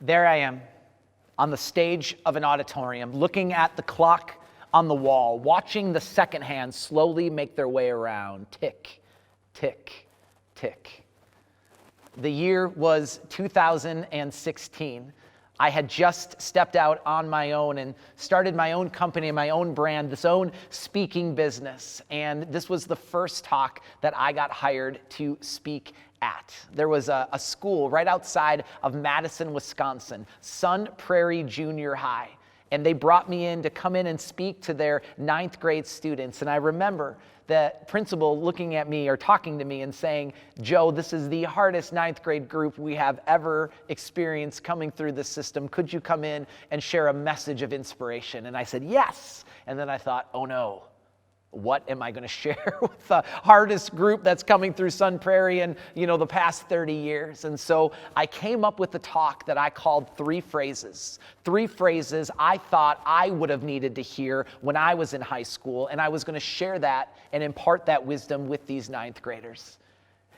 There I am on the stage of an auditorium, looking at the clock on the wall, watching the second hand slowly make their way around. Tick, tick, tick. The year was 2016. I had just stepped out on my own and started my own company, my own brand, this own speaking business. And this was the first talk that I got hired to speak at. There was a school right outside of Madison, Wisconsin, Sun Prairie Junior High. And they brought me in to come in and speak to their 9th grade students. And I remember the principal looking at me or talking to me and saying, "Joe, this is the hardest 9th grade group we have ever experienced coming through the system. Could you come in and share a message of inspiration?" And I said, "Yes." And then I thought, oh no, what am I going to share with the hardest group that's coming through Sun Prairie in, the past 30 years? And so I came up with a talk that I called three phrases I thought I would have needed to hear when I was in high school. And I was going to share that and impart that wisdom with these 9th graders.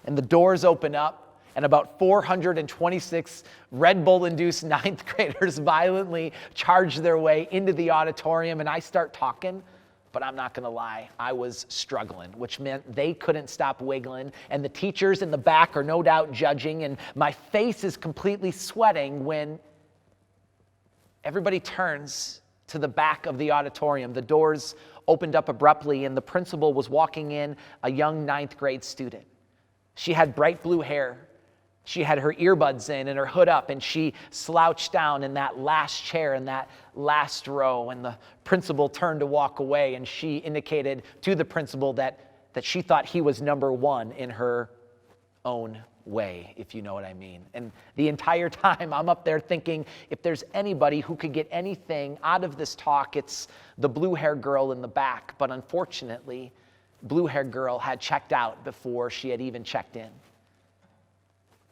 And the doors open up, and about 426 Red Bull-induced 9th graders violently charge their way into the auditorium, and I start talking. But I'm not going to lie, I was struggling, which meant they couldn't stop wiggling, and the teachers in the back are no doubt judging, and my face is completely sweating when everybody turns to the back of the auditorium. The doors opened up abruptly, and the principal was walking in a young 9th grade student. She had bright blue hair. She had her earbuds in and her hood up, and she slouched down in that last chair in that last row. And the principal turned to walk away, and she indicated to the principal that she thought he was number one in her own way, if you know what I mean. And the entire time I'm up there thinking, if there's anybody who could get anything out of this talk, it's the blue-haired girl in the back. But unfortunately, blue-haired girl had checked out before she had even checked in.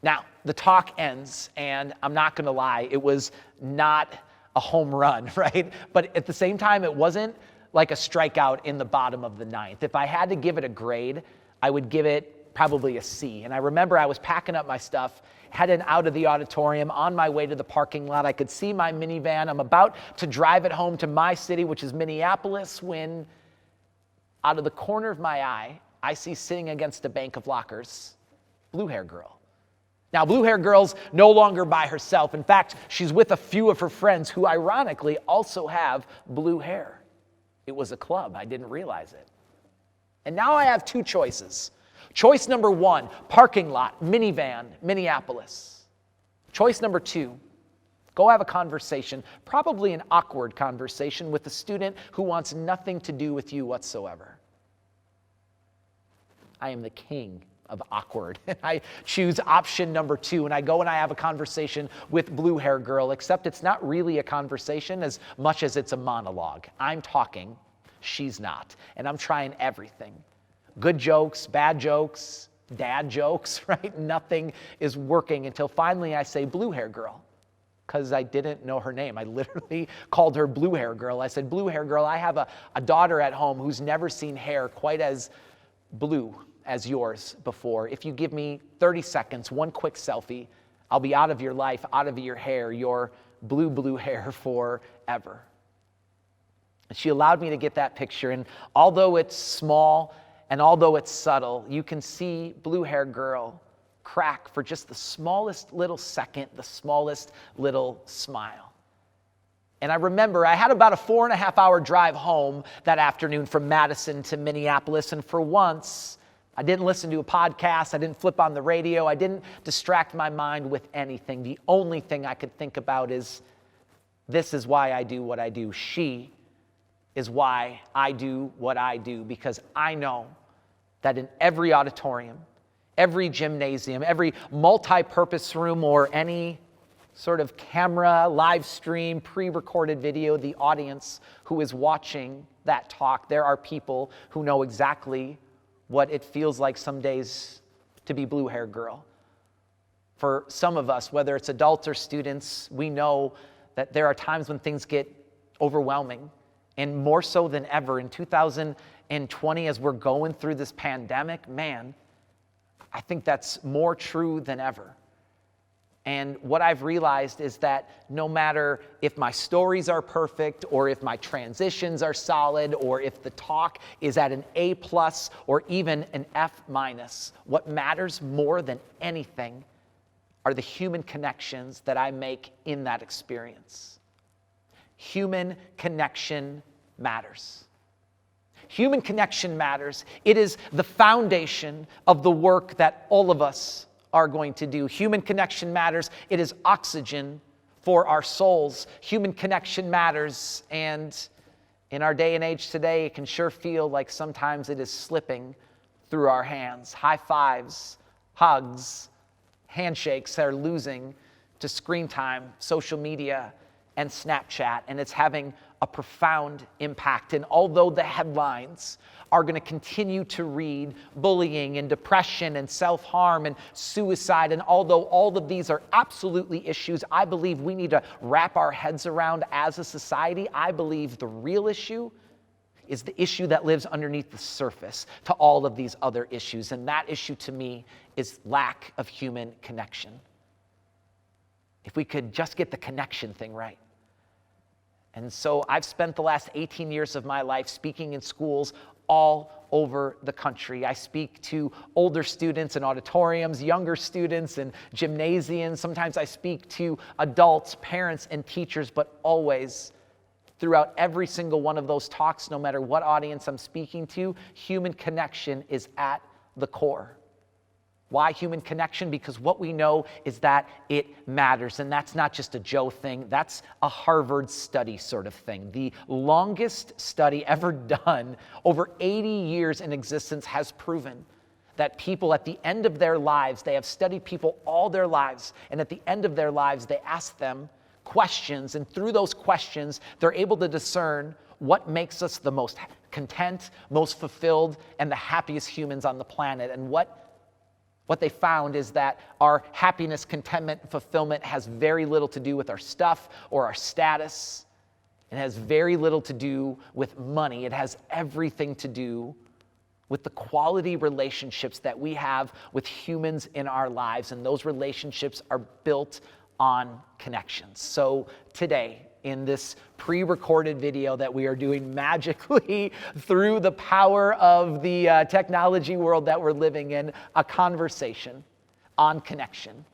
Now, the talk ends, and I'm not going to lie, it was not a home run, right? But at the same time, it wasn't like a strikeout in the bottom of the 9th. If I had to give it a grade, I would give it probably a C. And I remember I was packing up my stuff, heading out of the auditorium on my way to the parking lot. I could see my minivan. I'm about to drive it home to my city, which is Minneapolis, when out of the corner of my eye, I see sitting against a bank of lockers, blue-haired girl. Now, blue-haired girl's no longer by herself. In fact, she's with a few of her friends who ironically also have blue hair. It was a club. I didn't realize it. And now I have two choices. Choice number one, parking lot, minivan, Minneapolis. Choice number two, go have a conversation, probably an awkward conversation with a student who wants nothing to do with you whatsoever. I am the king of awkward. I choose option number two, and I go and I have a conversation with blue-haired girl, except it's not really a conversation as much as it's a monologue. I'm talking, she's not, and I'm trying everything. Good jokes, bad jokes, dad jokes, right? Nothing is working until finally I say, "Blue-haired girl," because I didn't know her name. I literally called her blue-haired girl. I said, "Blue-haired girl, I have a daughter at home who's never seen hair quite as blue as yours before. If you give me 30 seconds, one quick selfie, I'll be out of your life, out of your hair, your blue hair forever." And she allowed me to get that picture, and although it's small and although it's subtle, you can see blue-haired girl crack for just the smallest little second, the smallest little smile. And I remember I had about a 4.5-hour drive home that afternoon from Madison to Minneapolis, and for once, I didn't listen to a podcast. I didn't flip on the radio. I didn't distract my mind with anything. The only thing I could think about is, this is why I do what I do. She is why I do what I do, because I know that in every auditorium, every gymnasium, every multi-purpose room, or any sort of camera, live stream, pre-recorded video, the audience who is watching that talk, there are people who know exactly what it feels like some days to be blue-haired girl. For some of us, whether it's adults or students, we know that there are times when things get overwhelming, and more so than ever in 2020 as we're going through this pandemic, man, I think that's more true than ever. And what I've realized is that no matter if my stories are perfect or if my transitions are solid or if the talk is at an A+ or even an F-, what matters more than anything are the human connections that I make in that experience. Human connection matters. Human connection matters. It is the foundation of the work that all of us are going to do. Human connection matters. It is oxygen for our souls. Human connection matters. And in our day and age today, it can sure feel like sometimes it is slipping through our hands. High fives, hugs, handshakes are losing to screen time, social media, and Snapchat, and it's having a profound impact. And although the headlines are going to continue to read bullying and depression and self-harm and suicide, and although all of these are absolutely issues I believe we need to wrap our heads around as a society, I believe the real issue is the issue that lives underneath the surface to all of these other issues. And that issue to me is lack of human connection. If we could just get the connection thing right. And so I've spent the last 18 years of my life speaking in schools all over the country. I speak to older students in auditoriums, younger students in gymnasiums. Sometimes I speak to adults, parents, and teachers, but always, throughout every single one of those talks, no matter what audience I'm speaking to, human connection is at the core. Why human connection? Because what we know is that it matters. And that's not just a Joe thing. That's a Harvard study sort of thing. The longest study ever done, over 80 years in existence, has proven that people at the end of their lives, they have studied people all their lives, and at the end of their lives, they ask them questions, and through those questions, they're able to discern what makes us the most content, most fulfilled, and the happiest humans on the planet. And what they found is that our happiness, contentment, fulfillment has very little to do with our stuff or our status. It has very little to do with money. It has everything to do with the quality relationships that we have with humans in our lives. And those relationships are built on connections. So today, in this pre-recorded video that we are doing magically through the power of the technology world that we're living in, a conversation on connection.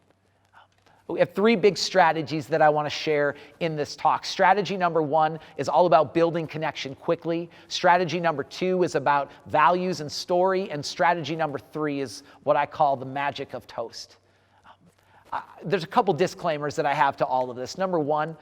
We have three big strategies that I want to share in this talk. Strategy number one is all about building connection quickly. Strategy number two is about values and story. And strategy number three is what I call the magic of toast. There's a couple disclaimers that I have to all of this. Number one,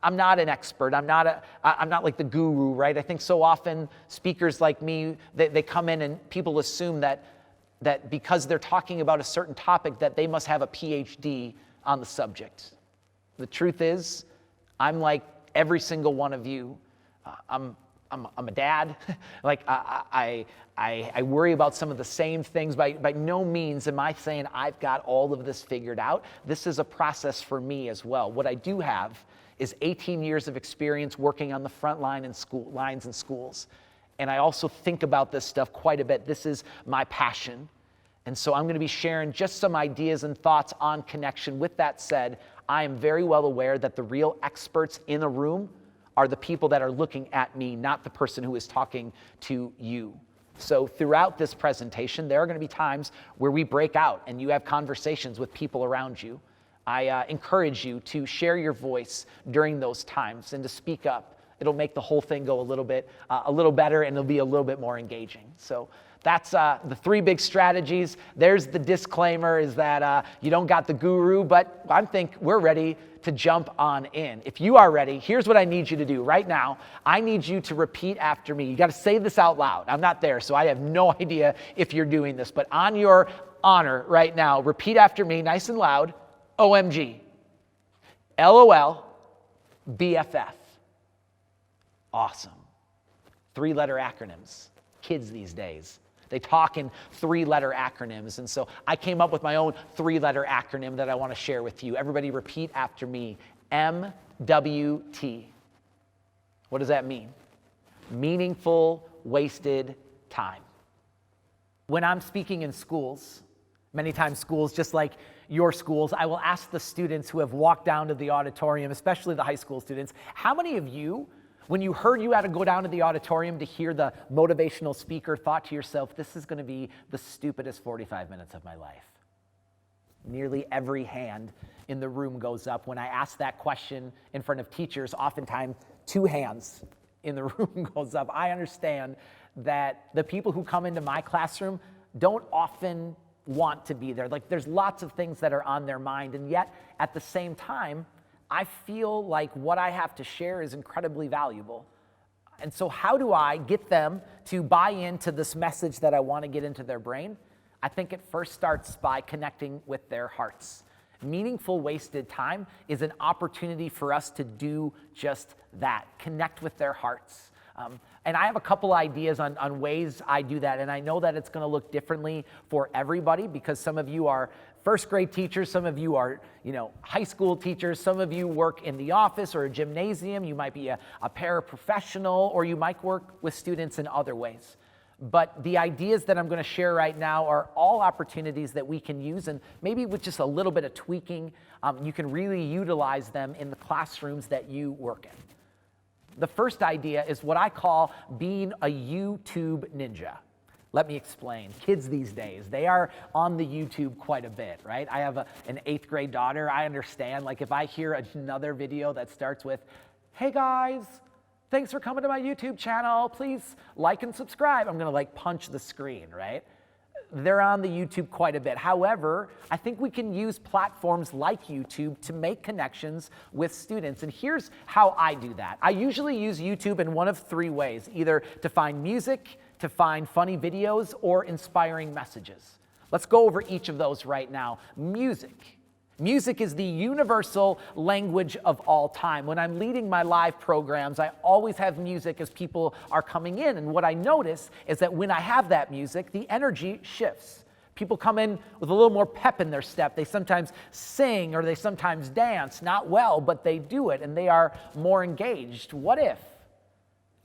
I'm not an expert. I'm not like the guru, right? I think so often speakers like me, they come in and people assume that because they're talking about a certain topic that they must have a PhD on the subject. The truth is, I'm like every single one of you. I'm a dad. Like I worry about some of the same things. By no means am I saying I've got all of this figured out. This is a process for me as well. What I do have is 18 years of experience working on the front lines in schools. And I also think about this stuff quite a bit. This is my passion. And so I'm going to be sharing just some ideas and thoughts on connection. With that said, I am very well aware that the real experts in a room are the people that are looking at me, not the person who is talking to you. So throughout this presentation, there are going to be times where we break out and you have conversations with people around you. I encourage you to share your voice during those times and to speak up. It'll make the whole thing go a little better, and it'll be a little bit more engaging. So that's the three big strategies. There's the disclaimer, is that you don't got the guru, but I think we're ready to jump on in. If you are ready, here's what I need you to do right now. I need you to repeat after me. You got to say this out loud. I'm not there, so I have no idea if you're doing this, but on your honor right now, repeat after me nice and loud. OMG, LOL, BFF. Awesome. 3-letter acronyms. Kids these days, they talk in 3-letter acronyms. And so I came up with my own 3-letter acronym that I want to share with you. Everybody repeat after me. MWT. What does that mean? Meaningful wasted time. When I'm speaking in schools, Many times schools, just like your schools, I will ask the students who have walked down to the auditorium, especially the high school students, how many of you, when you heard you had to go down to the auditorium to hear the motivational speaker, thought to yourself, this is going to be the stupidest 45 minutes of my life? Nearly every hand in the room goes up. When I ask that question in front of teachers, oftentimes 2 hands in the room goes up. I understand that the people who come into my classroom don't often want to be there. Like, there's lots of things that are on their mind, and yet at the same time, I feel like what I have to share is incredibly valuable. And so how do I get them to buy into this message that I want to get into their brain? I think it first starts by connecting with their hearts. Meaningful wasted time is an opportunity for us to do just that, connect with their hearts. And I have a couple ideas on ways I do that, and I know that it's going to look differently for everybody because some of you are first grade teachers, some of you are, high school teachers, some of you work in the office or a gymnasium, you might be a paraprofessional, or you might work with students in other ways. But the ideas that I'm going to share right now are all opportunities that we can use, and maybe with just a little bit of tweaking, you can really utilize them in the classrooms that you work in. The first idea is what I call being a YouTube ninja. Let me explain. Kids these days, they are on the YouTube quite a bit, right? I have an 8th grade daughter. I understand, like, if I hear another video that starts with, "Hey guys, thanks for coming to my YouTube channel. Please like and subscribe," I'm gonna punch the screen, right? They're on the YouTube quite a bit. However, I think we can use platforms like YouTube to make connections with students. And here's how I do that. I usually use YouTube in one of 3 ways, either to find music, to find funny videos, or inspiring messages. Let's go over each of those right now. Music. Music is the universal language of all time. When I'm leading my live programs, I always have music as people are coming in. And what I notice is that when I have that music, the energy shifts. People come in with a little more pep in their step. They sometimes sing or they sometimes dance, not well, but they do it and they are more engaged. What if,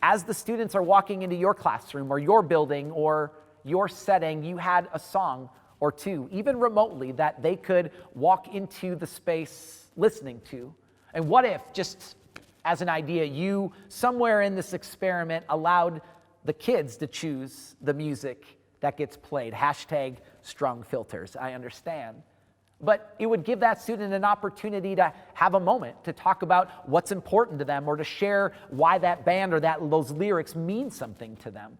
as the students are walking into your classroom or your building or your setting, you had a song or 2, even remotely, that they could walk into the space listening to? And what if, just as an idea, you, somewhere in this experiment, allowed the kids to choose the music that gets played? Hashtag strong filters, I understand. But it would give that student an opportunity to have a moment to talk about what's important to them or to share why that band or those lyrics mean something to them.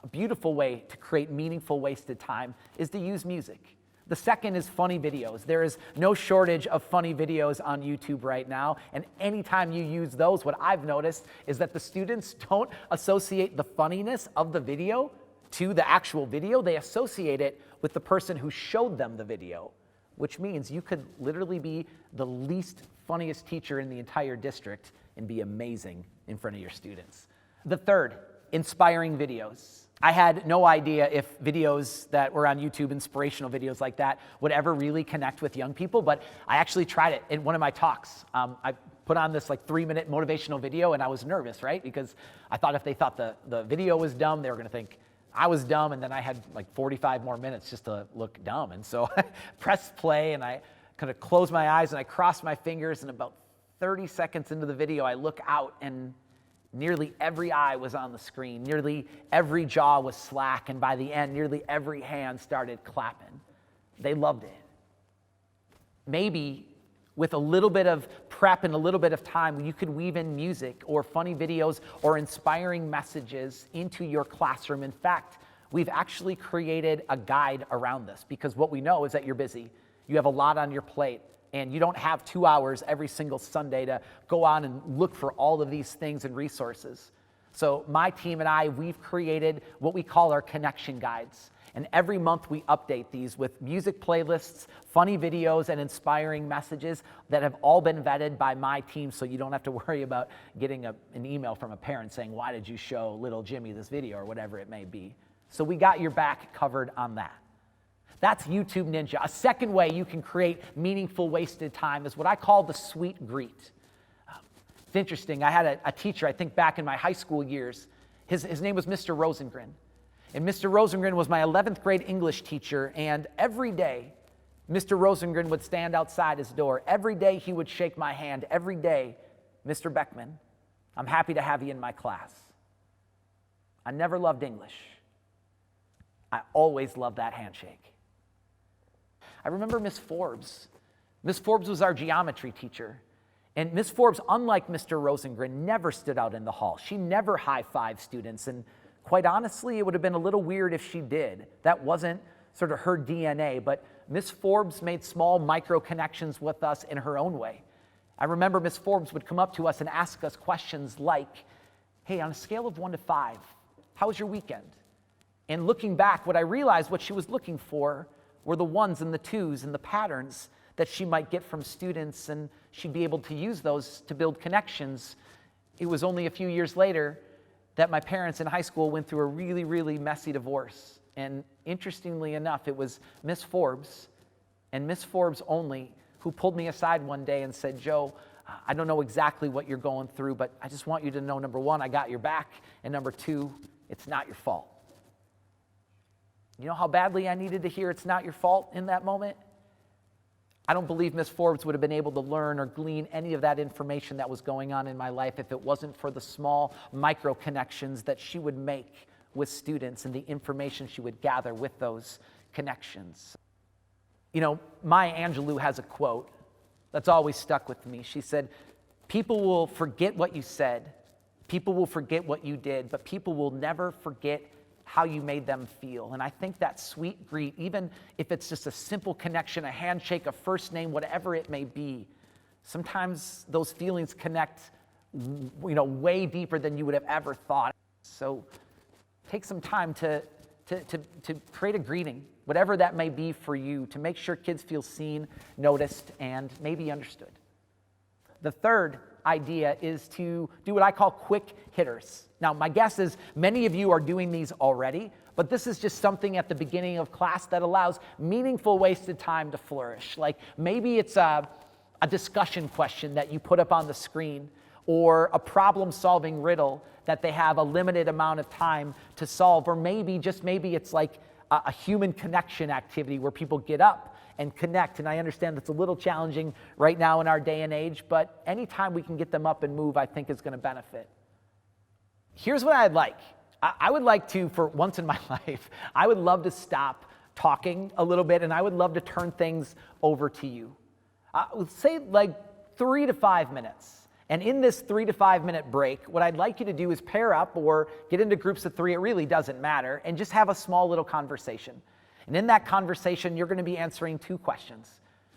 A beautiful way to create meaningful wasted time is to use music. The second is funny videos. There is no shortage of funny videos on YouTube right now, and anytime you use those, what I've noticed is that the students don't associate the funniness of the video to the actual video. They associate it with the person who showed them the video, which means you could literally be the least funniest teacher in the entire district and be amazing in front of your students. The third, inspiring videos. I had no idea if videos that were on YouTube, inspirational videos like that, would ever really connect with young people, but I actually tried it in one of my talks. I put on this 3-minute motivational video, and I was nervous, right? Because I thought if they thought the video was dumb, they were gonna think I was dumb, and then I had 45 more minutes just to look dumb. And so I pressed play, and I kind of closed my eyes, and I crossed my fingers, and about 30 seconds into the video, I look out, and nearly every eye was on the screen. Nearly every jaw was slack. And by the end, nearly every hand started clapping. They loved it. Maybe with a little bit of prep and a little bit of time, you could weave in music or funny videos or inspiring messages into your classroom. In fact, we've actually created a guide around this because what we know is that you're busy. You have a lot on your plate. And you don't have 2 hours every single Sunday to go on and look for all of these things and resources. So my team and I, we've created what we call our connection guides. And every month we update these with music playlists, funny videos, and inspiring messages that have all been vetted by my team, so you don't have to worry about getting an email from a parent saying, "Why did you show little Jimmy this video?" or whatever it may be. So we got your back covered on that. That's YouTube Ninja. A second way you can create meaningful wasted time is what I call the sweet greet. It's interesting. I had a teacher, I think back in my high school years. His name was Mr. Rosengren. And Mr. Rosengren was my 11th grade English teacher, and every day, Mr. Rosengren would stand outside his door. Every day he would shake my hand. Every day, Mr. Beckman, I'm happy to have you in my class. I never loved English. I always loved that handshake. I remember Miss Forbes. Miss Forbes was our geometry teacher. And Miss Forbes, unlike Mr. Rosengren, never stood out in the hall. She never high-fived students. And quite honestly, it would have been a little weird if she did. That wasn't sort of her DNA. But Miss Forbes made small micro connections with us in her own way. I remember Miss Forbes would come up to us and ask us questions like, hey, on a scale of 1 to 5, how was your weekend? And looking back, what I realized what she was looking for were the 1s and the 2s and the patterns that she might get from students, and she'd be able to use those to build connections. It was only a few years later that my parents in high school went through a really, really messy divorce. And interestingly enough, it was Miss Forbes, and Miss Forbes only, who pulled me aside one day and said, Joe, I don't know exactly what you're going through, but I just want you to know, number 1, I got your back, and number 2, it's not your fault. You know how badly I needed to hear it's not your fault in that moment? I don't believe Miss Forbes would have been able to learn or glean any of that information that was going on in my life if it wasn't for the small micro connections that she would make with students and the information she would gather with those connections. You know, Maya Angelou has a quote that's always stuck with me. She said, people will forget what you said, people will forget what you did, but people will never forget how you made them feel. And I think that sweet greet, even if it's just a simple connection, a handshake, a first name, whatever it may be, sometimes those feelings connect, way deeper than you would have ever thought. So take some time to create a greeting, whatever that may be for you, to make sure kids feel seen, noticed, and maybe understood. The third idea is to do what I call quick hitters. Now, my guess is many of you are doing these already, but this is just something at the beginning of class that allows meaningful wasted time to flourish. Like maybe it's a discussion question that you put up on the screen, or a problem-solving riddle that they have a limited amount of time to solve, or maybe it's like a human connection activity where people get up and connect. And I understand that's a little challenging right now in our day and age, but anytime we can get them up and move, I think is going to benefit. Here's what I'd like. I would like to, for once in my life, I would love to stop talking a little bit, and I would love to turn things over to you. Let's say like 3 to 5 minutes. And in this 3 to 5 minute break, what I'd like you to do is pair up or get into groups of 3, it really doesn't matter, and just have a small little conversation. And in that conversation, you're going to be answering 2 questions.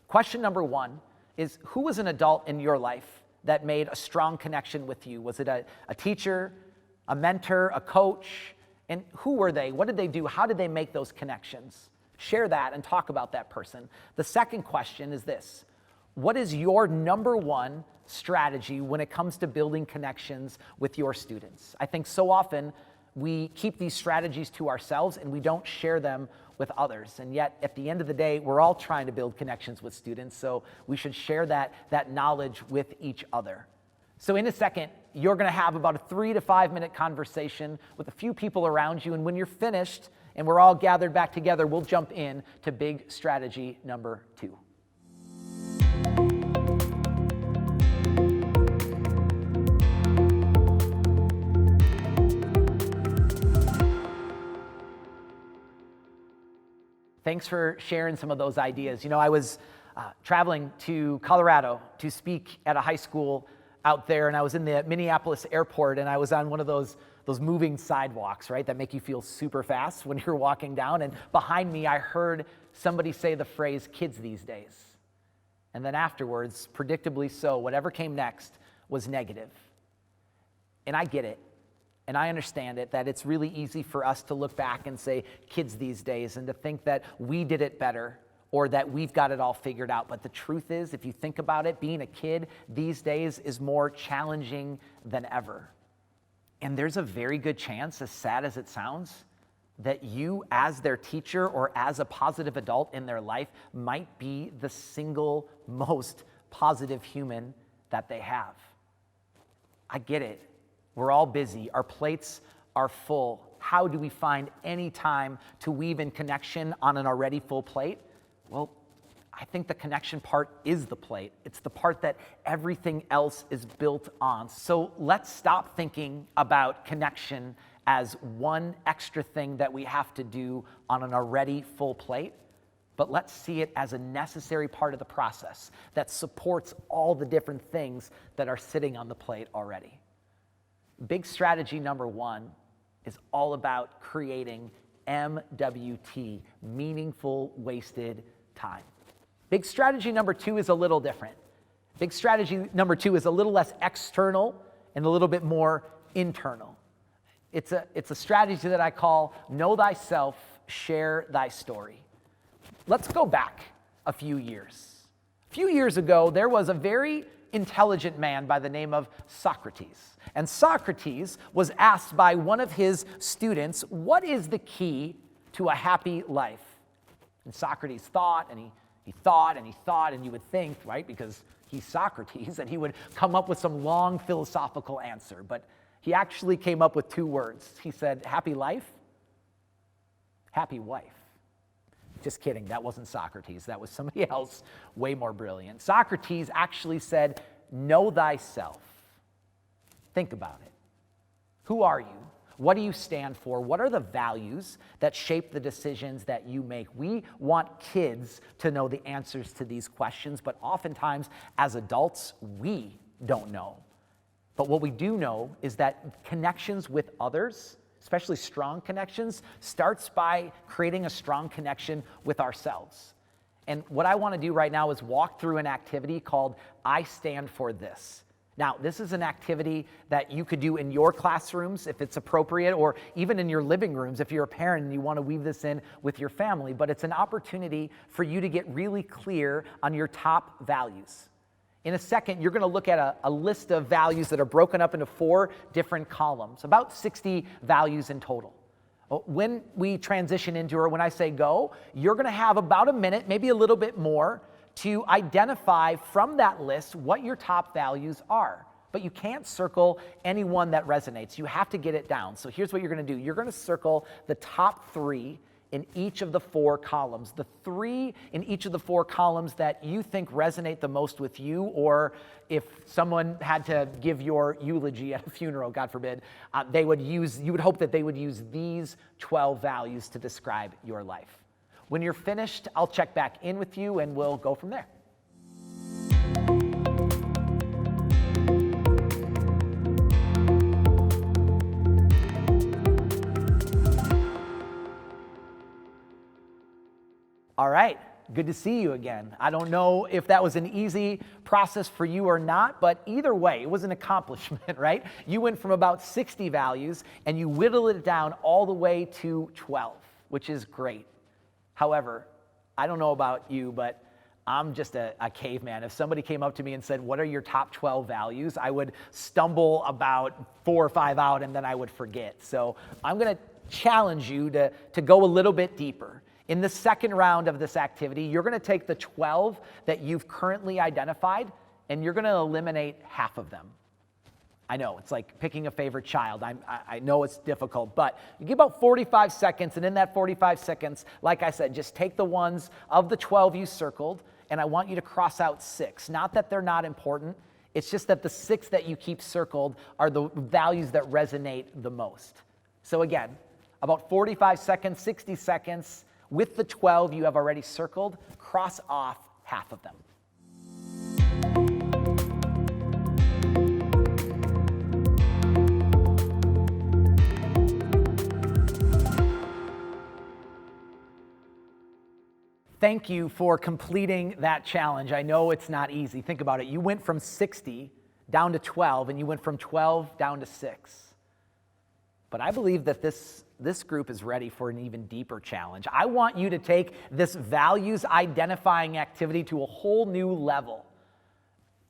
Question number 1 is, who was an adult in your life that made a strong connection with you? Was it a teacher, a mentor, a coach? And who were they? What did they do? How did they make those connections? Share that and talk about that person. The second question is this: what is your number 1 strategy when it comes to building connections with your students? I think so often we keep these strategies to ourselves and we don't share them with others. And yet, at the end of the day, we're all trying to build connections with students, so we should share that knowledge with each other. So in a second, you're going to have about a 3 to 5 minute conversation with a few people around you, and when you're finished and we're all gathered back together, we'll jump in to big strategy number 2. Thanks for sharing some of those ideas. You know, I was traveling to Colorado to speak at a high school out there, and I was in the Minneapolis airport, and I was on one of those moving sidewalks, right, that make you feel super fast when you're walking down. And behind me, I heard somebody say the phrase, kids these days. And then afterwards, predictably so, whatever came next was negative. And I get it. And I understand it, that it's really easy for us to look back and say, kids these days, and to think that we did it better or that we've got it all figured out. But the truth is, if you think about it, being a kid these days is more challenging than ever. And there's a very good chance, as sad as it sounds, that you as their teacher or as a positive adult in their life might be the single most positive human that they have. I get it. We're all busy. Our plates are full. how do we find any time to weave in connection on an already full plate? Well, I think the connection part is the plate. It's the part that everything else is built on. So let's stop thinking about connection as one extra thing that we have to do on an already full plate, but let's see it as a necessary part of the process that supports all the different things that are sitting on the plate already. Big strategy number one is all about creating MWT, meaningful wasted time. Big strategy number two is a little different. Big strategy number two is a little less external and a little bit more internal. It's a strategy that I call know thyself, share thy story. Let's go back a few years. A few years ago, there was a very intelligent man by the name of Socrates. And Socrates was asked by one of his students, what is the key to a happy life? And Socrates thought, and he thought, and he thought, and you would think, right, because he's Socrates, that he would come up with some long philosophical answer. But he actually came up with two words. He said, happy life, happy wife. Just kidding, that wasn't Socrates. That was somebody else way more brilliant. Socrates actually said, know thyself. Think about it. Who are you? What do you stand for? What are the values that shape the decisions that you make? We want kids to know the answers to these questions, but oftentimes as adults, we don't know. But what we do know is that connections with others, especially strong connections, starts by creating a strong connection with ourselves. And what I want to do right now is walk through an activity called I Stand for This. Now, this is an activity that you could do in your classrooms if it's appropriate, or even in your living rooms if you're a parent and you want to weave this in with your family. But it's an opportunity for you to get really clear on your top values. In a second, you're going to look at a list of values that are broken up into 4 different columns, about 60 values in total. When we transition into, or when I say go, you're going to have about a minute, maybe a little bit more, to identify from that list what your top values are. But you can't circle any one that resonates. You have to get it down. So here's what you're going to do. You're going to circle the top 3 in each of the 4 columns. The 3 in each of the 4 columns that you think resonate the most with you, or if someone had to give your eulogy at a funeral, God forbid, you would hope that they would use these 12 values to describe your life. When you're finished, I'll check back in with you and we'll go from there. All right, good to see you again. I don't know if that was an easy process for you or not, but either way, it was an accomplishment, right? You went from about 60 values and you whittled it down all the way to 12, which is great. However, I don't know about you, but I'm just a caveman. If somebody came up to me and said, what are your top 12 values? I would stumble about 4 or 5 out and then I would forget. So I'm going to challenge you to go a little bit deeper. In the second round of this activity, you're going to take the 12 that you've currently identified and you're going to eliminate half of them. I know, it's like picking a favorite child. I know it's difficult, but you give about 45 seconds, and in that 45 seconds, like I said, just take the ones of the 12 you circled, and I want you to cross out 6. Not that they're not important, it's just that the 6 that you keep circled are the values that resonate the most. So again, about 45 seconds, 60 seconds, with the 12 you have already circled, cross off half of them. Thank you for completing that challenge. I know it's not easy. Think about it. You went from 60 down to 12, and you went from 12 down to 6. But I believe that this group is ready for an even deeper challenge. I want you to take this values identifying activity to a whole new level.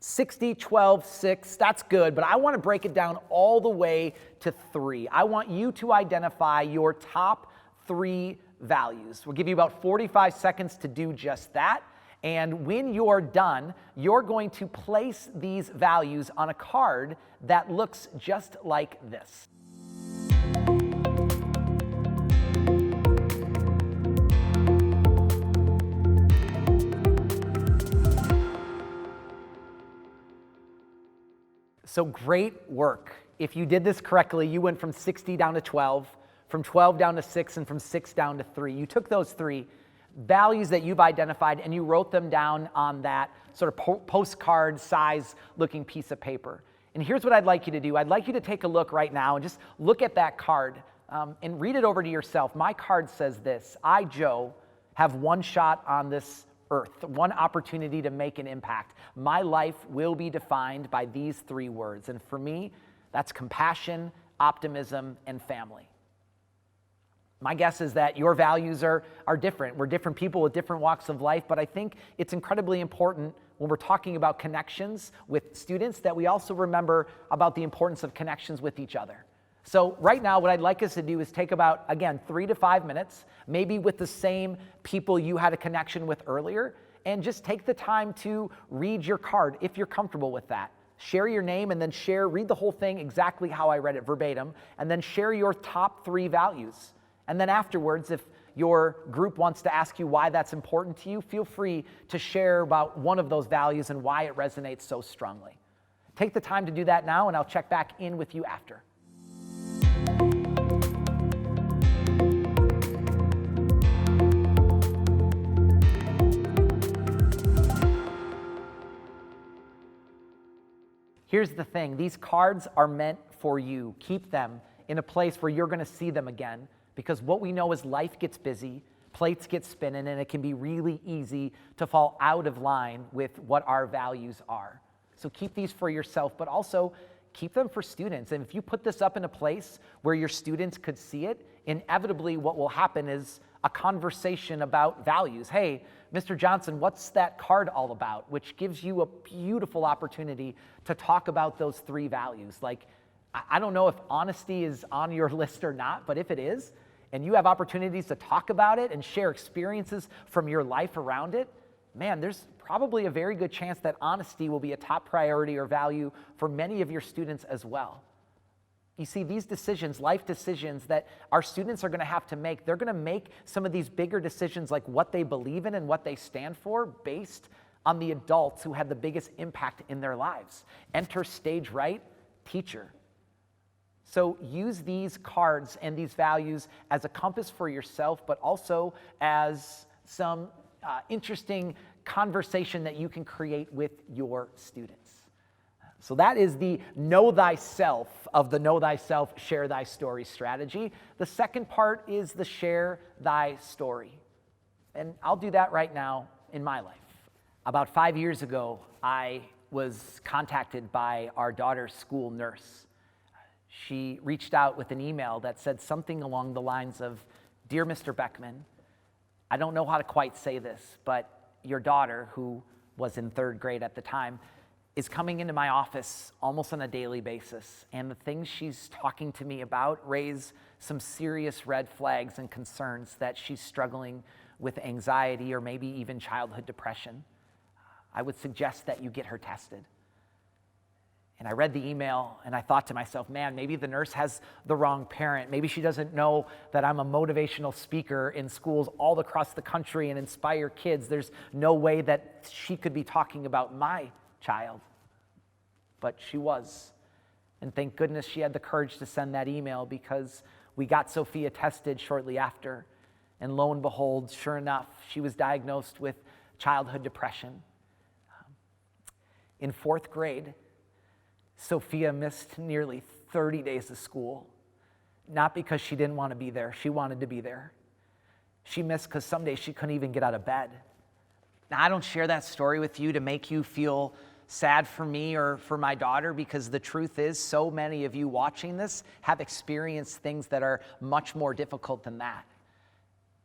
60, 12, 6, that's good, but I want to break it down all the way to 3. I want you to identify your top 3 values. We'll give you about 45 seconds to do just that. And when you're done, you're going to place these values on a card that looks just like this. So great work. If you did this correctly, you went from 60 down to 12, from 12 down to 6, and from 6 down to 3. You took those 3 values that you've identified and you wrote them down on that sort of postcard size looking piece of paper. And here's what I'd like you to do. I'd like you to take a look right now and just look at that card and read it over to yourself. My card says this: I, Joe, have one shot on this earth, one opportunity to make an impact. My life will be defined by these 3 words. And for me, that's compassion, optimism, and family. My guess is that your values are different. We're different people with different walks of life, but I think it's incredibly important when we're talking about connections with students that we also remember about the importance of connections with each other. So right now, what I'd like us to do is take about, again, 3 to 5 minutes, maybe with the same people you had a connection with earlier, and just take the time to read your card if you're comfortable with that. Share your name and then read the whole thing exactly how I read it verbatim, and then share your top 3 values. And then afterwards, if your group wants to ask you why that's important to you, feel free to share about one of those values and why it resonates so strongly. Take the time to do that now, and I'll check back in with you after. Here's the thing. These cards are meant for you. Keep them in a place where you're going to see them again, because what we know is life gets busy, plates get spinning, and it can be really easy to fall out of line with what our values are. So keep these for yourself, but also keep them for students. And if you put this up in a place where your students could see it, inevitably what will happen is a conversation about values. Hey, Mr. Johnson, what's that card all about? Which gives you a beautiful opportunity to talk about those 3 values. Like, I don't know if honesty is on your list or not, but if it is, and you have opportunities to talk about it and share experiences from your life around it, man, there's probably a very good chance that honesty will be a top priority or value for many of your students as well. You see, these decisions, life decisions that our students are going to have to make, they're going to make some of these bigger decisions like what they believe in and what they stand for based on the adults who had the biggest impact in their lives. Enter stage right, teacher. So use these cards and these values as a compass for yourself, but also as some interesting conversation that you can create with your students. So that is the know thyself of the know thyself, share thy story strategy. The second part is the share thy story. And I'll do that right now in my life. About 5 years ago, I was contacted by our daughter's school nurse. She reached out with an email that said something along the lines of, "Dear Mr. Beckman, I don't know how to quite say this, but your daughter, who was in 3rd grade at the time, is coming into my office almost on a daily basis, and the things she's talking to me about raise some serious red flags and concerns that she's struggling with anxiety or maybe even childhood depression. I would suggest that you get her tested." And I read the email and I thought to myself, man, maybe the nurse has the wrong parent. Maybe she doesn't know that I'm a motivational speaker in schools all across the country and inspire kids. There's no way that she could be talking about my child. But she was. And thank goodness she had the courage to send that email, because we got Sophia tested shortly after. And lo and behold, sure enough, she was diagnosed with childhood depression. In 4th grade, Sophia missed nearly 30 days of school, not because she didn't want to be there. She wanted to be there. She missed because some days she couldn't even get out of bed. Now, I don't share that story with you to make you feel sad for me or for my daughter, because the truth is so many of you watching this have experienced things that are much more difficult than that.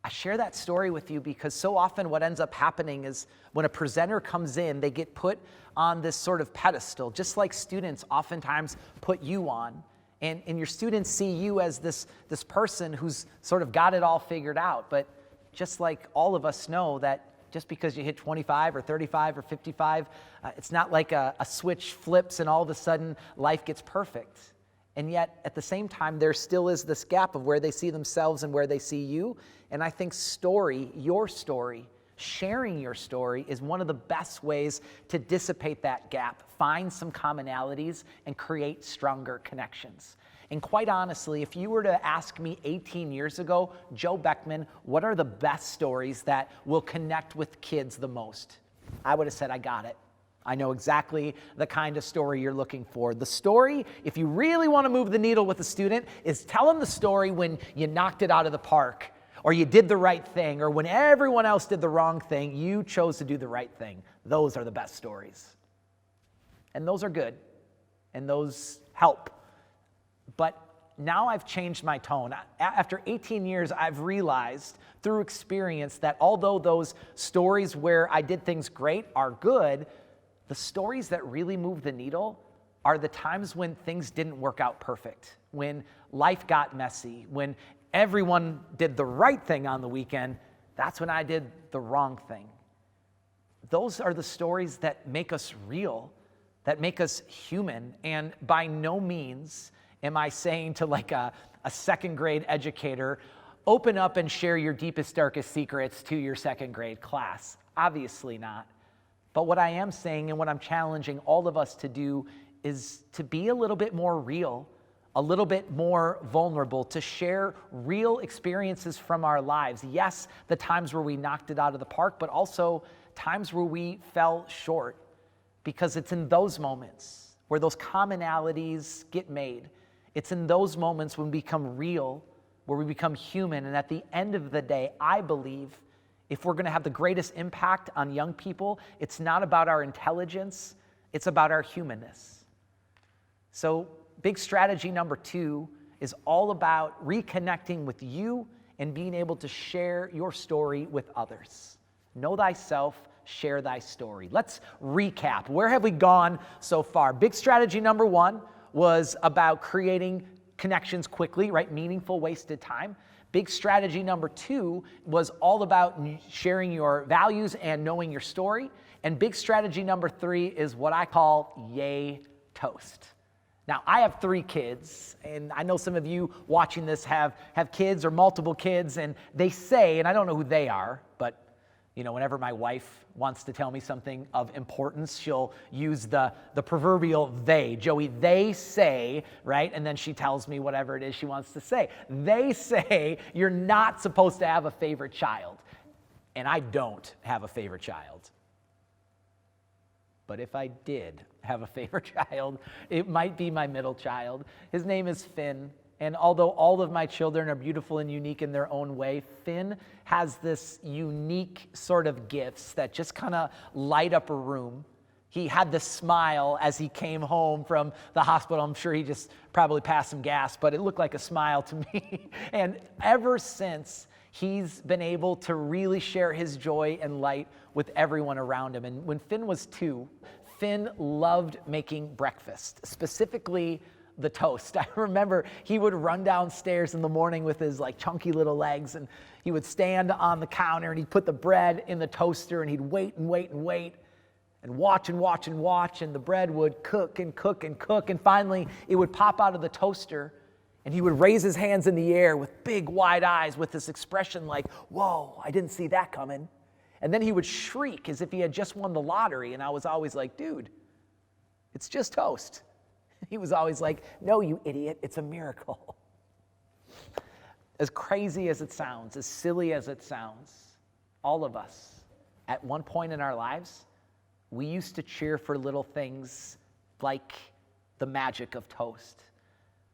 I share that story with you because so often what ends up happening is when a presenter comes in, they get put on this sort of pedestal, just like students oftentimes put you on. And your students see you as this person who's sort of got it all figured out. But just like all of us know that just because you hit 25 or 35 or 55, it's not like a switch flips and all of a sudden life gets perfect. And yet, at the same time, there still is this gap of where they see themselves and where they see you. And I think your story, Sharing your story is one of the best ways to dissipate that gap, find some commonalities, and create stronger connections. And quite honestly, if you were to ask me 18 years ago, Joe Beckman, what are the best stories that will connect with kids the most? I would have said, I got it. I know exactly the kind of story you're looking for. The story, if you really want to move the needle with a student, is tell them the story when you knocked it out of the park, or you did the right thing, or when everyone else did the wrong thing, you chose to do the right thing. Those are the best stories. And those are good, and those help. But now I've changed my tone. After 18 years, I've realized through experience that although those stories where I did things great are good, the stories that really move the needle are the times when things didn't work out perfect, when life got messy, when everyone did the right thing on the weekend. That's when I did the wrong thing. Those are the stories that make us real, that make us human. And by no means am I saying to like a second grade educator, open up and share your deepest, darkest secrets to your second grade class. Obviously not. But what I am saying and what I'm challenging all of us to do is to be a little bit more real, a little bit more vulnerable, to share real experiences from our lives. Yes, the times where we knocked it out of the park, but also times where we fell short, because it's in those moments where those commonalities get made. It's in those moments when we become real, where we become human. And at the end of the day, I believe if we're going to have the greatest impact on young people, it's not about our intelligence, it's about our humanness. So big strategy number 2 is all about reconnecting with you and being able to share your story with others. Know thyself, share thy story. Let's recap. Where have we gone so far? Big strategy number 1 was about creating connections quickly, right? Meaningful wasted time. Big strategy number 2 was all about sharing your values and knowing your story. And big strategy number 3 is what I call yay toast. Now, I have 3 kids, and I know some of you watching this have kids or multiple kids, and they say, and I don't know who they are, but whenever my wife wants to tell me something of importance, she'll use the proverbial they. Joey, they say, right? And then she tells me whatever it is she wants to say. They say you're not supposed to have a favorite child. And I don't have a favorite child. But if I did have a favorite child, it might be my middle child. His name is Finn. And although all of my children are beautiful and unique in their own way, Finn has this unique sort of gifts that just kind of light up a room. He had this smile as he came home from the hospital. I'm sure he just probably passed some gas, but it looked like a smile to me. And ever since, he's been able to really share his joy and light with everyone around him. And when Finn was 2, Finn loved making breakfast, specifically the toast. I remember he would run downstairs in the morning with his chunky little legs, and he would stand on the counter and he'd put the bread in the toaster and he'd wait and wait and wait and watch and watch and watch, and the bread would cook and cook and cook, and finally it would pop out of the toaster and he would raise his hands in the air with big wide eyes with this expression like, whoa, I didn't see that coming. And then he would shriek as if he had just won the lottery, and I was always like, dude, it's just toast. He was always like, no, you idiot, it's a miracle. As crazy as it sounds, as silly as it sounds, all of us, at one point in our lives, we used to cheer for little things like the magic of toast.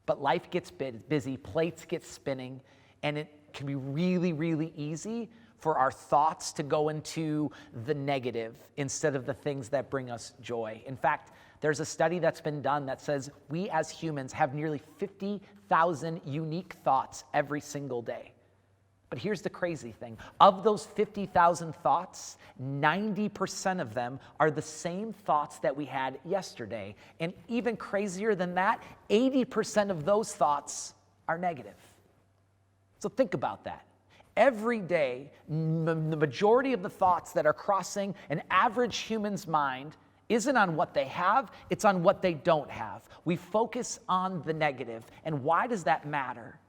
But life gets busy, plates get spinning, and it can be really, really easy for our thoughts to go into the negative instead of the things that bring us joy. In fact, there's a study that's been done that says we as humans have nearly 50,000 unique thoughts every single day. But here's the crazy thing. Of those 50,000 thoughts, 90% of them are the same thoughts that we had yesterday. And even crazier than that, 80% of those thoughts are negative. So think about that. Every day, the majority of the thoughts that are crossing an average human's mind isn't on what they have, it's on what they don't have. We focus on the negative. And why does that matter?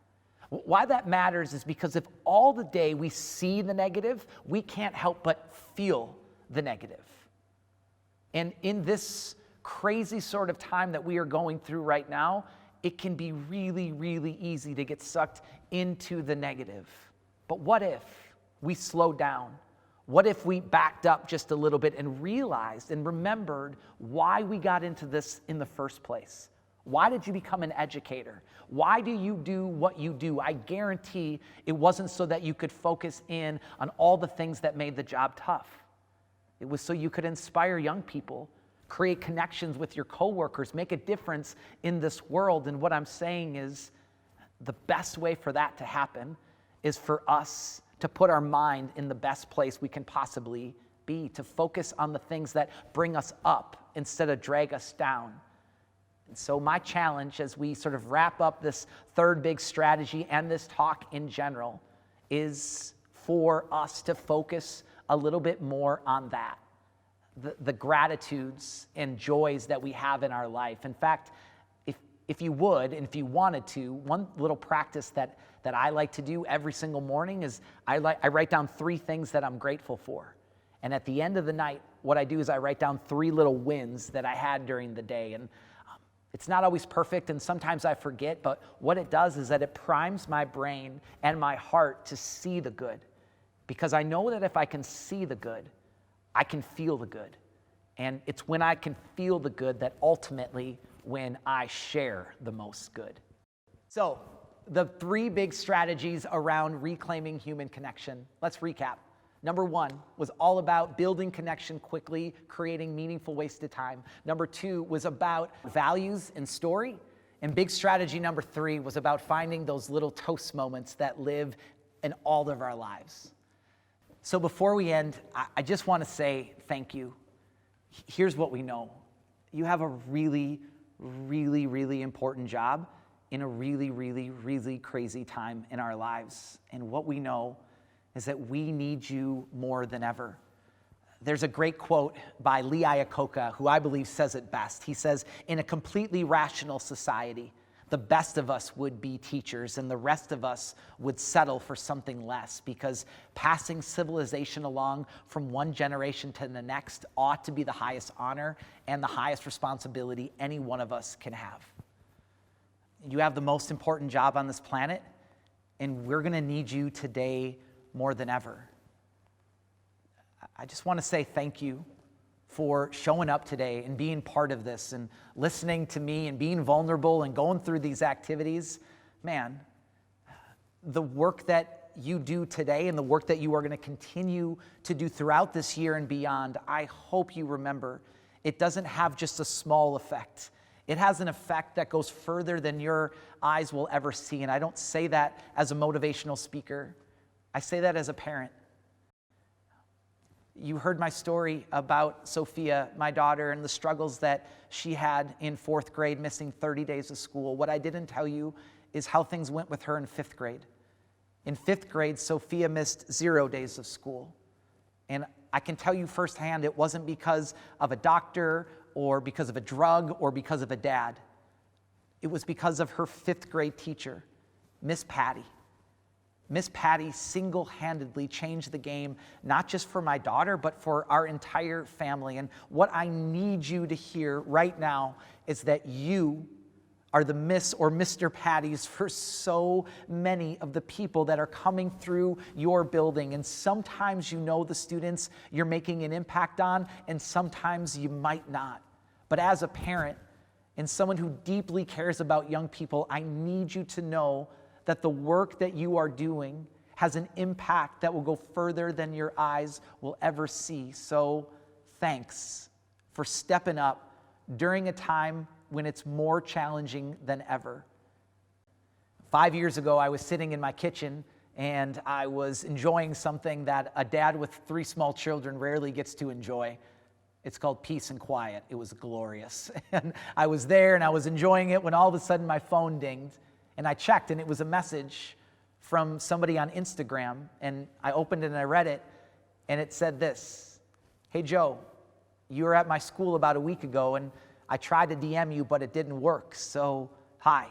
Why that matters is because if all the day we see the negative, we can't help but feel the negative. And in this crazy sort of time that we are going through right now, it can be really, really easy to get sucked into the negative. But what if we slowed down? What if we backed up just a little bit and realized and remembered why we got into this in the first place? Why did you become an educator? Why do you do what you do? I guarantee it wasn't so that you could focus in on all the things that made the job tough. It was so you could inspire young people, create connections with your coworkers, make a difference in this world. And what I'm saying is the best way for that to happen is for us to put our mind in the best place we can possibly be, to focus on the things that bring us up instead of drag us down. And so my challenge as we sort of wrap up this third big strategy and this talk in general is for us to focus a little bit more on that, the gratitudes and joys that we have in our life. In fact, if you would, and if you wanted to, one little practice that I like to do every single morning is I write down 3 things that I'm grateful for. And at the end of the night, what I do is I write down 3 little wins that I had during the day. And it's not always perfect, and sometimes I forget, but what it does is that it primes my brain and my heart to see the good. Because I know that if I can see the good, I can feel the good. And it's when I can feel the good that ultimately when I share the most good. So, the 3 big strategies around reclaiming human connection. Let's recap. Number 1 was all about building connection quickly, creating meaningful wasted time. Number 2 was about values and story. And big strategy number 3 was about finding those little toast moments that live in all of our lives. So before we end, I just want to say thank you. Here's what we know. You have a really, really, really important job in a really, really, really crazy time in our lives. And what we know is that we need you more than ever. There's a great quote by Lee Iacocca, who I believe says it best. He says, in a completely rational society, the best of us would be teachers and the rest of us would settle for something less, because passing civilization along from one generation to the next ought to be the highest honor and the highest responsibility any one of us can have. You have the most important job on this planet, and we're going to need you today more than ever. I just want to say thank you for showing up today and being part of this and listening to me and being vulnerable and going through these activities. Man, the work that you do today and the work that you are going to continue to do throughout this year and beyond, I hope you remember, it doesn't have just a small effect. It has an effect that goes further than your eyes will ever see. And I don't say that as a motivational speaker. I say that as a parent. You heard my story about Sophia, my daughter, and the struggles that she had in 4th grade, missing 30 days of school. What I didn't tell you is how things went with her in 5th grade. In 5th grade, Sophia missed 0 days of school. And I can tell you firsthand, it wasn't because of a doctor or because of a drug or because of a dad. It was because of her 5th grade teacher, Miss Patty. Miss Patty single-handedly changed the game, not just for my daughter, but for our entire family. And what I need you to hear right now is that you are the Miss or Mr. Patties for so many of the people that are coming through your building. And sometimes you know the students you're making an impact on, and sometimes you might not. But as a parent and someone who deeply cares about young people, I need you to know that the work that you are doing has an impact that will go further than your eyes will ever see. So thanks for stepping up during a time when it's more challenging than ever. 5 years ago, I was sitting in my kitchen and I was enjoying something that a dad with 3 small children rarely gets to enjoy. It's called peace and quiet. It was glorious. And I was there and I was enjoying it when all of a sudden my phone dinged. And I checked, and it was a message from somebody on Instagram. And I opened it and I read it, and it said this: "Hey, Joe, you were at my school about a week ago, and I tried to DM you, but it didn't work. So, hi.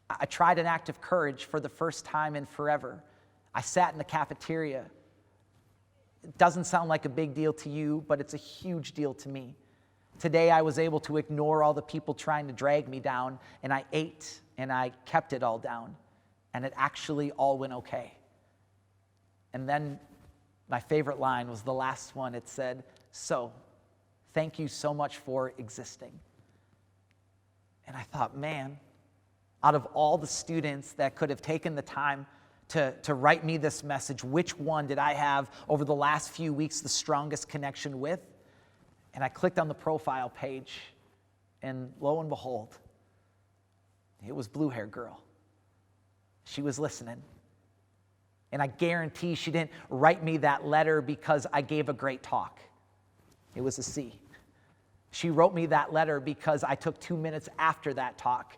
I tried an act of courage for the first time in forever. I sat in the cafeteria. It doesn't sound like a big deal to you, but it's a huge deal to me. Today I was able to ignore all the people trying to drag me down, and I ate and I kept it all down, and it actually all went okay. And then my favorite line was the last one. It said, "So, thank you so much for existing." And I thought, man, out of all the students that could have taken the time to write me this message, which one did I have over the last few weeks the strongest connection with? And I clicked on the profile page, and lo and behold, it was Blue Hair Girl. She was listening. And I guarantee she didn't write me that letter because I gave a great talk. It was a C. She wrote me that letter because I took 2 minutes after that talk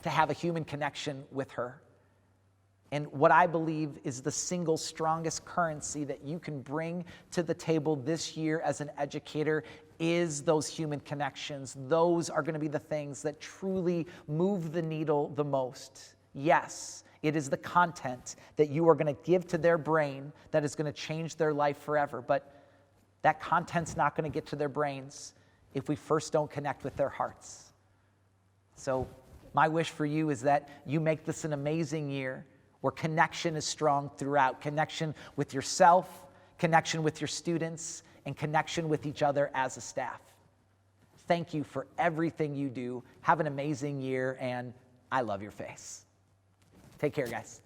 to have a human connection with her. And what I believe is the single strongest currency that you can bring to the table this year as an educator is those human connections. Those are going to be the things that truly move the needle the most. Yes, it is the content that you are going to give to their brain that is going to change their life forever. But that content's not going to get to their brains if we first don't connect with their hearts. So my wish for you is that you make this an amazing year where connection is strong throughout. Connection with yourself, connection with your students, and connection with each other as a staff. Thank you for everything you do. Have an amazing year, and I love your face. Take care, guys.